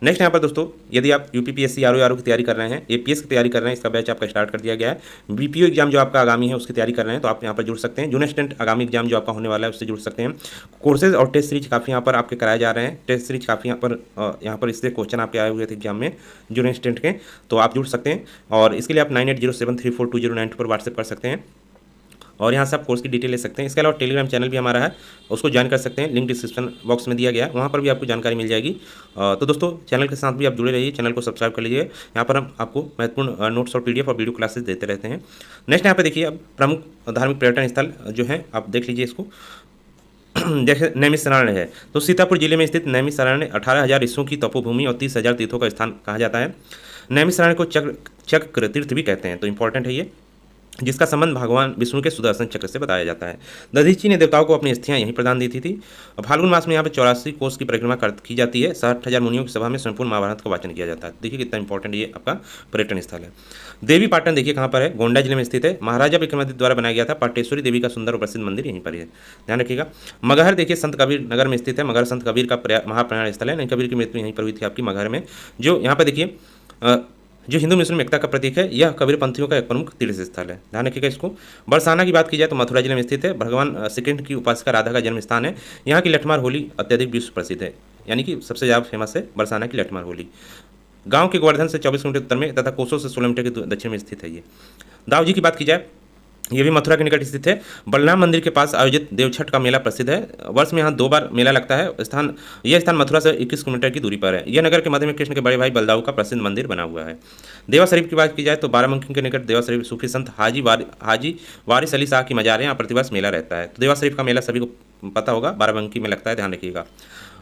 नेक्स्ट यहाँ पर दोस्तों, यदि आप UPPSC RO की तैयारी कर रहे हैं, APS की तैयारी कर रहे हैं, इसका बैच आपका स्टार्ट कर दिया गया है। BPO एग्जाम जो आपका आगामी है उसकी तैयारी कर रहे हैं, तो आप यहाँ पर जुड़ सकते हैं। जूनियर स्टूडेंट आगामी एग्जाम जो आपका होने वाला है उससे जुड़ सकते हैं। कोर्सेज और टेस्ट सीरीज काफ़ी यहाँ पर आपके कराए जा रहे हैं। टेस्ट सीरीज काफ़ी यहाँ पर इससे क्वेश्चन आपके आए हुए थे एग्जाम में जूनियर स्टूडेंट के, तो आप जुड़ सकते हैं। और इसके लिए आप 9807342092 पर व्हाट्सएप कर सकते हैं और यहाँ से आप कोर्स की डिटेल ले सकते हैं। इसके अलावा टेलीग्राम चैनल भी हमारा है, उसको ज्वाइन कर सकते हैं, लिंक डिस्क्रिप्शन बॉक्स में दिया गया है, वहाँ पर भी आपको जानकारी मिल जाएगी। तो दोस्तों चैनल के साथ भी आप जुड़े रहिए, चैनल को सब्सक्राइब कर लीजिए। यहाँ पर हम आपको महत्वपूर्ण नोट्स और PDF और वीडियो क्लासेस देते रहते हैं। नेक्स्ट यहाँ पर देखिए अब प्रमुख धार्मिक पर्यटन स्थल जो है आप देख लीजिए इसको। जैसे नैमिषारण्य है, तो सीतापुर जिले में स्थित नैमिषारण्य 18,000 ऋषियों की तपोभूमि और 30,000 तीर्थों का स्थान कहा जाता है। नैमिषारण्य को चक्र तीर्थ भी कहते हैं, तो इंपॉर्टेंट है ये, जिसका संबंध भगवान विष्णु के सुदर्शन चक्र से बताया जाता है। दधीची ने देवताओं को अपनी अस्थियां यहीं प्रदान दी थी। फाल्गुन मास में यहाँ पर 84 कोस की परिक्रमा की जाती है। 60,000 मुनियों की सभा में संपूर्ण महाभारत का वाचन किया जाता है। देखिए कितना इंपॉर्टेंट ये आपका पर्यटन स्थल है। देवी पाटन देखिए कहाँ पर है, गोंडा जिले में स्थित है। महाराजा विक्रमादित्य द्वारा बनाया गया था। पाटेश्वरी देवी का सुंदर और प्रसिद्ध मंदिर यहीं पर है, ध्यान रखिएगा। मगहर देखिए संत कबीर नगर में स्थित है। मगहर संत कबीर का महाप्रयाण स्थल है। नहीं, कबीर की मृत्यु यहीं पर हुई थी आपकी मगहर में। जो यहाँ पर देखिए जो हिंदू मुस्लिम एकता का प्रतीक है, यह कबीर पंथियों का एक प्रमुख तीर्थ स्थल है, ध्यान रखिएगा इसको। बरसाना की बात की जाए तो मथुरा जिले में स्थित है। भगवान श्री कृष्ण की उपासिका राधा का जन्म स्थान है। यहाँ की लठमार होली अत्यधिक विश्व प्रसिद्ध है, यानी कि सबसे ज़्यादा फेमस है बरसाना की लठमार होली। गांव के गोवर्धन से 24 किलोमीटर उत्तर में तथा कोसों से 16 मीटर के दक्षिण में स्थित है ये। दाऊजी की बात की जाए, ये भी मथुरा के निकट स्थित है। बलराम मंदिर के पास आयोजित देवछठ का मेला प्रसिद्ध है। वर्ष में यहाँ 2 बार मेला लगता है। यह स्थान मथुरा से 21 किलोमीटर की दूरी पर है। यह नगर के मध्य में कृष्ण के बड़े भाई बलदाऊ का प्रसिद्ध मंदिर बना हुआ है। देवा शरीफ की बात की जाए तो बाराबंकी के निकट देवा शरीफ सूफी संत हाजी वारिस अली शाह की मजार है। यहाँ प्रतिवर्ष मेला रहता है। तो देवा शरीफ का मेला सभी को पता होगा, बाराबंकी में लगता है, ध्यान रखिएगा।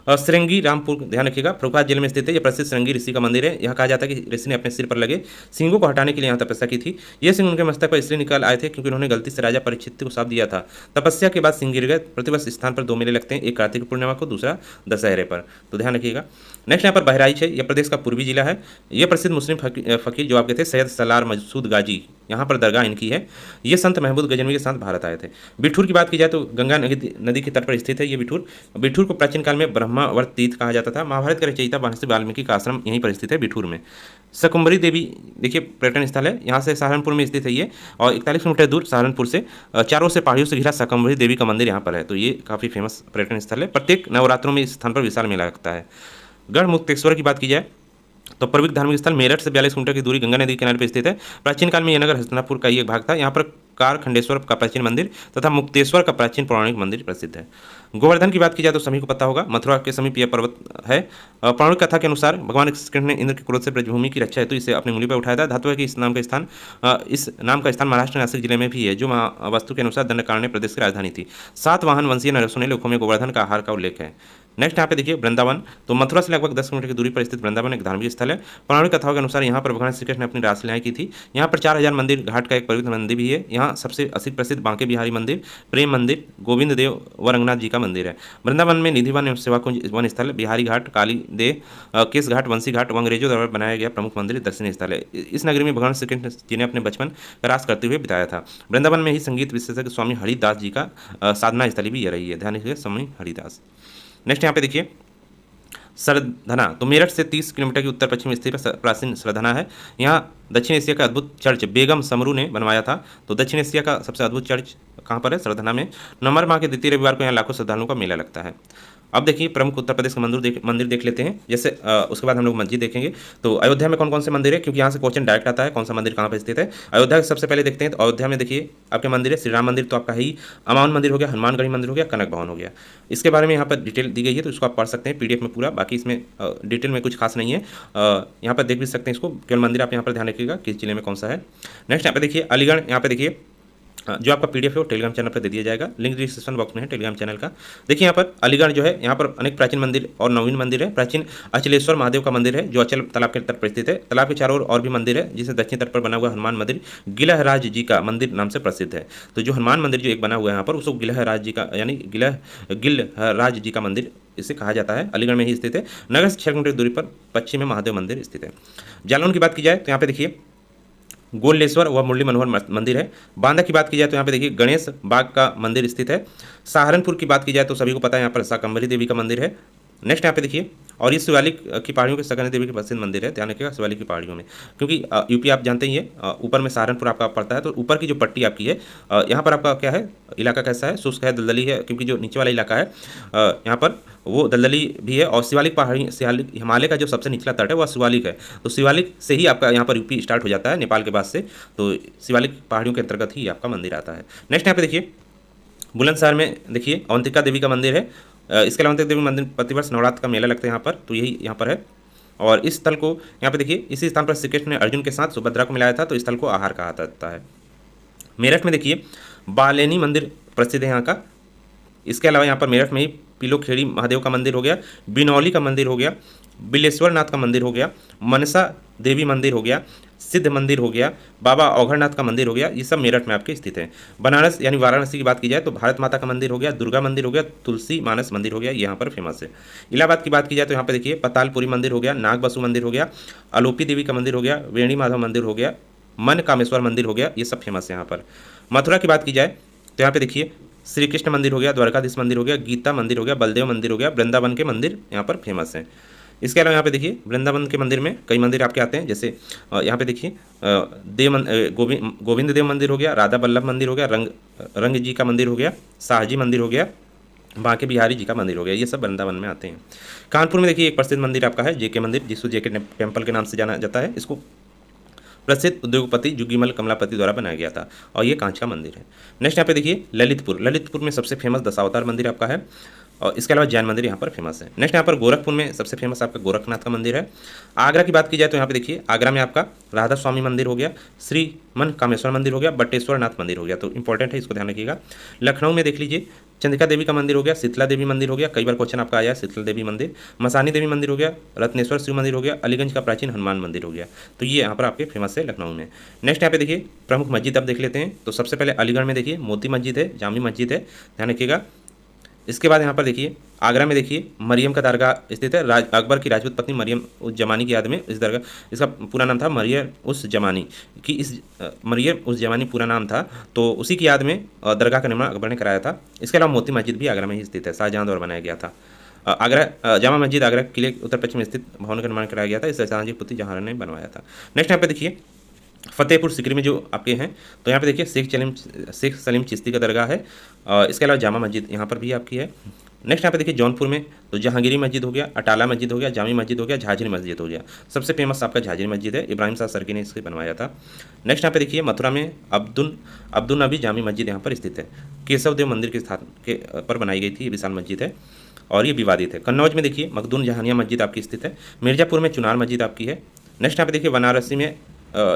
श्रृंगी रामपुर, ध्यान रखिएगा, प्रभुपाद जिले में स्थित है। यह प्रसिद्ध श्रृंगी ऋषि का मंदिर है। यह कहा जाता है कि ऋषि ने अपने सिर पर लगे सिंगों को हटाने के लिए यहाँ तपस्या की थी। ये सिंह उनके मस्तक पर इसलिए निकल आए थे क्योंकि उन्होंने गलती से राजा परीक्षित को शाप दिया था। तपस्या के बाद सिंह गिर गए। प्रतिवर्ष स्थान पर 2 मेले लगते हैं, एक कार्तिक पूर्णिमा को, दूसरा दशहरे पर, तो ध्यान रखिएगा। नेक्स्ट यहाँ पर बहराइच है। यह प्रदेश का पूर्वी जिला है। यह प्रसिद्ध मुस्लिम फकीर जो आपके थे सैयद सलार मसूद गाजी, यहाँ पर दरगाह इनकी है। ये संत महमूद गजनवी के साथ भारत आए थे। बिठूर की बात की जाए तो गंगा नदी के तट पर स्थित है ये बिठूर को प्राचीन काल में ब्रह्मावर्त तीर्थ कहा जाता था। महाभारत के रचयिता महर्षि वाल्मीकि का आश्रम यहीं पर स्थित है बिठूर में। शकंभरी देवी देखिए पर्यटन स्थल है। यहाँ से सहारनपुर में स्थित है ये, और 41 किलोमीटर दूर सहारनपुर से चारों से पहाड़ियों से घिरा शकंभरी देवी का मंदिर यहाँ पर है। तो ये काफ़ी फेमस पर्यटन स्थल है। प्रत्येक नवरात्रों में इस स्थान पर विशाल मेला लगता है। गढ़ मुक्तेश्वर की बात की जाए तो पवित्र धार्मिक स्थल मेरठ से 42 किलोमीटर की दूरी गंगा नदी के किनारे पर स्थित है। प्राचीन काल में यह नगर हस्तिनापुर का ही एक भाग था। यहाँ पर कारखंडेश्वर का प्राचीन मंदिर तथा मुक्तेश्वर का प्राचीन पौराणिक मंदिर प्रसिद्ध है। गोवर्धन की बात की जाए तो सभी को पता होगा, मथुरा के समीप यह पर्वत है। पौराणिक कथा के अनुसार भगवान कृष्ण ने इंद्र के क्रोध से ब्रजभूमि की रक्षा हेतु इसे अपनी उंगली पर उठाया था। धातु है कि इस नाम का स्थान महाराष्ट्र नासिक जिले में भी है, जो वास्तु के अनुसार दंडकारण्य प्रदेश की राजधानी थी। 7 वाहन वंशीय नरसों ने लेखों में गोवर्धन का आहार का उल्लेख है। नेक्स्ट यहाँ पे देखिए वृंदावन, तो मथुरा से लगभग 10 किलोमीटर की दूरी पर स्थित वृंदावन एक धार्मिक स्थल है। पौराणिक कथाओं के अनुसार यहाँ पर भगवान श्री कृष्ण ने अपनी रासलीलाएं की थी। यहाँ पर 4000 मंदिर घाट का एक पवित्र मंदिर भी है। यहाँ सबसे अधिक प्रसिद्ध बांके बिहारी मंदिर, प्रेम मंदिर, गोविंद देव व रंगनाथ जी का मंदिर है। वृंदावन में निधिवन एवं सेवा कुंज वन स्थल, बिहारी घाट, काली देव, केस घाट, वंशी घाट व अंग्रेजों द्वारा बनाया गया प्रमुख मंदिर दर्शनीय स्थल है। इस नगरी में भगवान श्री कृष्ण जी ने अपने बचपन का रास करते हुए बिताया था। वृंदावन में ही संगीत विशेषज्ञ स्वामी हरिदास जी का साधना स्थली भी यह रही है, ध्यान रखिए, स्वामी हरिदास। नेक्स्ट यहाँ पे देखिए सरधना, तो मेरठ से 30 किलोमीटर की उत्तर पश्चिम स्थित प्राचीन सरधना है। यहाँ दक्षिण एशिया का अद्भुत चर्च बेगम समरू ने बनवाया था। तो दक्षिण एशिया का सबसे अद्भुत चर्च कहाँ पर है? सरधना में। नवंबर माह के द्वितीय रविवार को यहाँ लाखों श्रद्धालुओं का मेला लगता है। अब देखिए प्रमुख उत्तर प्रदेश के मंदिर देख लेते हैं। जैसे उसके बाद हम लोग मस्जिद देखेंगे। तो अयोध्या में कौन कौन से मंदिर है, क्योंकि यहाँ से क्वेश्चन डायरेक्ट आता है कौन सा मंदिर कहाँ पर स्थित है। अयोध्या सबसे पहले देखते हैं। तो अयोध्या में देखिए आपके मंदिर है श्री राम मंदिर, तो आपका ही अमावन मंदिर हो गया, हनुमानगढ़ी मंदिर हो गया, कनक भवन हो गया। इसके बारे में यहाँ पर डिटेल दी गई है, तो इसको आप पढ़ सकते हैं पीडीएफ में पूरा। बाकी इसमें डिटेल में कुछ खास नहीं है, यहाँ पर देख भी सकते हैं इसको। केवल मंदिर आप यहाँ पर ध्यान रखिएगा किस जिले में कौन सा है। नेक्स्ट यहाँ पे देखिए अलीगढ़, यहाँ पे देखिए जो आपका पीडीएफ है वो टेलीग्राम चैनल पर दे दिया जाएगा, लिंक डिस्क्रिप्शन बॉक्स में है टेलीग्राम चैनल का। देखिए यहाँ पर अलीगढ़ जो है, यहाँ पर अनेक प्राचीन मंदिर और नवीन मंदिर है। प्राचीन अचलेश्वर महादेव का मंदिर है जो अचल तालाब के तट पर स्थित है। तालाब के चारों और भी मंदिर है, जिसे दक्षिण तट पर बना हुआ हनुमान मंदिर गिलहराज जी का मंदिर नाम से प्रसिद्ध है। तो जो हनुमान मंदिर जो एक बना हुआ है यहाँ पर, उसको गिलहराज जी का यानी गिलहराज जी का मंदिर इसे कहा जाता है। अलीगढ़ में ही स्थित है। नगर से 6 किलोमीटर दूरी पर पश्चिम में महादेव मंदिर स्थित है। जालौन की बात की जाए तो यहाँ पे देखिए गोलेश्वर व मुरली मनोहर मंदिर है। बांदा की बात की जाए तो यहाँ पे देखिए गणेश बाग का मंदिर स्थित है। सहारनपुर की बात की जाए तो सभी को पता है यहाँ पर शाकंभरी देवी का मंदिर है। नेक्स्ट यहाँ पे देखिए, और ये शिवालिक की पहाड़ियों के सकन देवी के प्रसिद्ध मंदिर है, ध्यान रखिएगा शिवालिक की पहाड़ियों में, क्योंकि यूपी आप जानते ही है ऊपर में सहारनपुर आपका पड़ता है। तो ऊपर की जो पट्टी आपकी है, यहाँ पर आपका क्या है, इलाका कैसा है, शुष्क है, दलदली है, क्योंकि जो नीचे वाला इलाका है यहाँ पर वो दलदली भी है। और शिवालिक पहाड़ी, शिवालिक हिमालय का जो सबसे निचला तट है वह शिवालिक है। तो शिवालिक से ही आपका यहाँ पर यूपी स्टार्ट हो जाता है, नेपाल के बाद से। तो शिवालिक पहाड़ियों के अंतर्गत ही आपका मंदिर आता है। नेक्स्ट यहाँ पे देखिए बुलंदशहर में देखिए अवंतिका देवी का मंदिर है। इसके अलावा अवंतिका देवी मंदिर प्रतिवर्ष नवरात्र का मेला लगता है यहाँ पर, तो यही यहाँ पर है। और इस स्थल को यहाँ पे देखिए, इसी स्थान पर श्री कृष्ण ने अर्जुन के साथ सुभद्रा को मिलाया था, तो इस स्थल को आहार कहा जाता है। मेरठ में देखिए बालेनी मंदिर प्रसिद्ध है यहाँ का। इसके अलावा यहाँ पर मेरठ में ही पीलोखेड़ी महादेव का मंदिर हो गया, बिनौली का मंदिर हो गया, बिलेश्वर नाथ का मंदिर हो गया, मनसा देवी मंदिर हो गया, सिद्ध मंदिर हो गया, बाबा औघड़नाथ का मंदिर हो गया, ये सब मेरठ में आपके स्थित है। बनारस यानी वाराणसी की बात की जाए तो भारत माता का मंदिर हो गया, दुर्गा मंदिर हो गया, तुलसी मानस मंदिर हो गया, यहाँ पर फेमस है। इलाहाबाद की बात की जाए तो यहाँ पर देखिए पतालपुरी मंदिर हो गया, नाग बसु मंदिर हो गया, अलोपी देवी का मंदिर हो गया, वेणी माधव मंदिर हो गया, मन कामेश्वर मंदिर हो गया, ये सब फेमस है यहाँ पर। मथुरा की बात की जाए तो यहाँ पे देखिए श्री कृष्ण मंदिर हो गया, द्वारकाधीश मंदिर हो गया, गीता मंदिर हो गया, बलदेव मंदिर हो गया, वृंदावन के मंदिर यहाँ पर फेमस हैं। इसके अलावा यहाँ पे देखिए वृंदावन के मंदिर में कई मंदिर आपके आते हैं, जैसे यहाँ पे देखिए गोविंद देव मंदिर हो गया, राधा वल्लभ मंदिर हो गया, रंग जी का मंदिर हो गया, शाहजी मंदिर हो गया, बांके बिहारी जी का मंदिर हो गया, ये सब वृंदावन में आते हैं। कानपुर में देखिए एक प्रसिद्ध मंदिर आपका है जेके मंदिर, जिसको जेके टेम्पल के नाम से जाना जाता है। इसको प्रसिद्ध उद्योगपति जुगीमल कमलापति द्वारा बनाया गया था और ये कांच का मंदिर है। नेक्स्ट यहाँ पे देखिए ललितपुर में सबसे फेमस दशावतार मंदिर आपका है और इसके अलावा जैन मंदिर यहाँ पर फेमस है। नेक्स्ट यहाँ पर गोरखपुर में सबसे फेमस आपका गोरखनाथ का मंदिर है। आगरा की बात की जाए तो यहाँ पे देखिए आगरा में आपका राधा स्वामी मंदिर हो गया, श्री मन कामेश्वर मंदिर हो गया, बटेश्वर नाथ मंदिर हो गया, तो इंपॉर्टेंट है, इसको ध्यान रखिएगा। लखनऊ में देख लीजिए चंद्रिका देवी का मंदिर हो गया, शीतला देवी मंदिर हो गया, कई बार क्वेश्चन आपका आया है शीतला देवी मंदिर, मसानी देवी मंदिर हो गया, रत्नेश्वर शिव मंदिर हो गया, अलीगंज का प्राचीन हनुमान मंदिर हो गया, तो ये यहाँ पर आपके फेमस है लखनऊ में। नेक्स्ट यहाँ पे देखिए प्रमुख मस्जिद आप देख लेते हैं, तो सबसे पहले अलीगढ़ में देखिए मोती मस्जिद है, जामी मस्जिद है, ध्यान रखिएगा। इसके बाद यहाँ पर देखिए आगरा में देखिए मरियम का दरगाह स्थित है, अकबर की राजपूत पत्नी मरियम उस जमानी की याद में इस दरगाह, इसका पूरा नाम था मरियम उस जमानी की, इस मरियम उस जमानी पूरा नाम था, तो उसी की याद में दरगाह का निर्माण अकबर ने कराया था। इसके अलावा मोती मस्जिद भी आगरा में ही स्थित है, शाहजहाँ द्वारा बनाया गया था। आगरा जामा मस्जिद आगरा किले उत्तर पश्चिम स्थित भवन का निर्माण कराया गया था, इसे शाहजहाँ की पुत्री जहां ने बनवाया था। नेक्स्ट यहाँ पे देखिए फतेहपुर सिकरी में जो आपके हैं, तो यहाँ पे देखिए शेख सलीम चिश्ती का दरगाह है, इसके अलावा जामा मस्जिद यहाँ पर भी आपकी है। नेक्स्ट यहाँ पे देखिए जौनपुर में तो जहांगीरी मस्जिद हो गया, अटाला मस्जिद हो गया, जामी मस्जिद हो गया, झाझरी मस्जिद हो गया, सबसे फेमस आपका झाझरी मस्जिद है, इब्राहिम शाह सरकी ने इसे बनवाया था। नेक्स्ट यहाँ पे देखिए मथुरा में अब्दुल नबी जामी मस्जिद यहाँ पर स्थित है, केशव देव मंदिर के स्थान के पर बनाई गई थी, ये विशाल मस्जिद है और ये विवादित है। कन्नौज में देखिए मखदूम जहानिया मस्जिद आपकी स्थित है, मिर्जापुर में चुनार मस्जिद आपकी है। नेक्स्ट यहाँ पे देखिए बनारसी में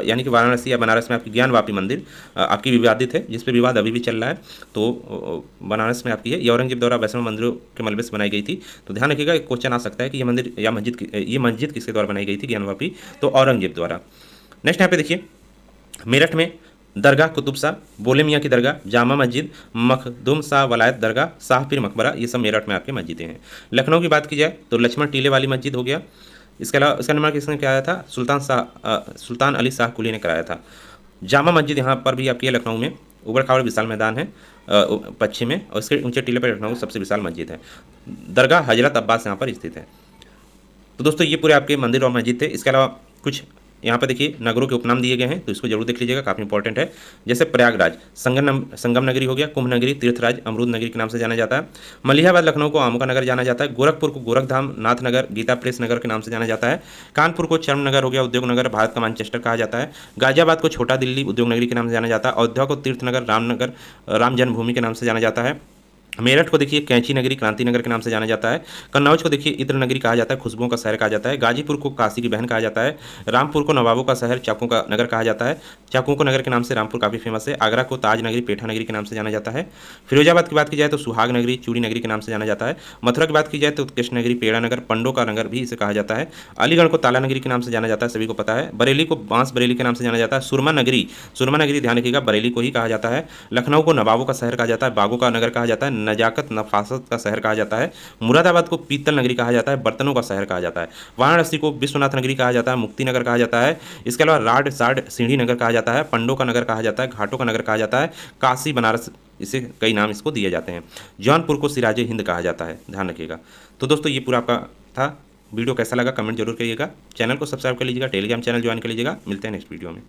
यानी कि वाराणसी या बनारस में आपकी ज्ञान वापी मंदिर आपकी विवादित है, जिस पर विवाद अभी भी चल रहा है, तो बनारस में आपकी है, ये औरंगजेब द्वारा वैष्णव मंदिरों के मलबे से बनाई गई थी, तो ध्यान रखिएगा एक क्वेश्चन आ सकता है कि ये मंदिर या ये मस्जिद किसके द्वारा बनाई गई थी, ज्ञान वापी, तो औरंगजेब द्वारा। नेक्स्ट यहाँ पे देखिए मेरठ में दरगाह कुतुब शाह, बोले मियाँ की दरगाह, जामा मस्जिद, मखदूम शाह वलायत दरगाह, शाहपीर मकबरा, ये सब मेरठ में आपके मस्जिदें हैं। लखनऊ की बात की जाए तो लक्ष्मण टीले वाली मस्जिद हो गया, इसके अलावा इसका निर्माण किसने कराया था, सुल्तान अली शाह कुली ने कराया था। जामा मस्जिद यहाँ पर भी आपकी है लखनऊ में, उबड़ खाबड़ विशाल मैदान है पश्चिम में, और इसके ऊंचे टीले पर लखनऊ सबसे विशाल मस्जिद है। दरगाह हजरत अब्बास यहाँ पर स्थित है। तो दोस्तों ये पूरे आपके मंदिर और मस्जिद थे। इसके अलावा कुछ यहाँ पर देखिए नगरों के उपनाम दिए गए हैं, तो इसको जरूर देख लीजिएगा, काफ़ी इंपॉर्टेंट है। जैसे प्रयागराज संगम नगरी हो गया, कुंभ नगरी, तीर्थराज, अमरूद नगरी के नाम से जाना जाता है। मलिहाबाद लखनऊ को आमों का नगर जाना जाता है। गोरखपुर को गोरखधाम, नाथ नगर, गीता प्रेस नगर के नाम से जाना जाता है। कानपुर को चर्म नगर हो गया, उद्योग नगर, भारत का मैनचेस्टर कहा जाता है। गाजियाबाद को छोटा दिल्ली, उद्योग नगरी के नाम से जाना जाता है। अयोध्या को तीर्थ नगर, राम जन्मभूमि के नाम से जाना जाता है। मेरठ को देखिए कैंची नगरी, क्रांति नगर के नाम से जाना जाता है। कन्नौज को देखिए इत्र नगरी कहा जाता है, खुशबुओं का शहर कहा जाता है। गाजीपुर को काशी की बहन कहा जाता है। रामपुर को नवाबों का शहर, चाकुओं का नगर कहा जाता है। चाकुओं को नगर के नाम से रामपुर काफ़ी फेमस है। आगरा को ताज नगरी, पेठा नगरी के नाम से जाना जाता है। फिरोजाबाद की बात की जाए तो सुहाग नगरी, चूड़ी नगरी के नाम से जाना जाता है। मथुरा की बात की जाए तो उत्कृष्ट नगरी, पेड़ा नगर, पंडों का नगर भी इसे कहा जाता है। अलीगढ़ को ताला नगरी के नाम से जाना जाता है, सभी को पता है। बरेली को बांस बरेली के नाम से जाना जाता है। सुरमा नगरी ध्यान रखिएगा, बरेली को ही कहा जाता है। लखनऊ को नवाबों का शहर कहा जाता है, बागों का नगर कहा जाता है। नजाकत नफासत का शहर कहा जाता है। मुरादाबाद को पीतल नगरी कहा जाता है, बर्तनों का शहर कहा जाता है। वाराणसी को विश्वनाथ नगरी कहा जाता है, मुक्ति नगर कहा जाता है। इसके अलावा राड साड सीढ़ी नगर कहा जाता है, पंडों का नगर कहा जाता है, घाटों का नगर कहा जाता है। काशी बनारस, इसे कई नाम इसको दिए जाते हैं। जौनपुर को सिराजे हिंद कहा जाता है, ध्यान रखिएगा। तो दोस्तों ये पूरा आपका था। वीडियो कैसा लगा कमेंट जरूर करिएगा। चैनल को सब्सक्राइब कर लीजिएगा, टेलीग्राम चैनल ज्वाइन कर लीजिएगा। मिलते हैं नेक्स्ट वीडियो में।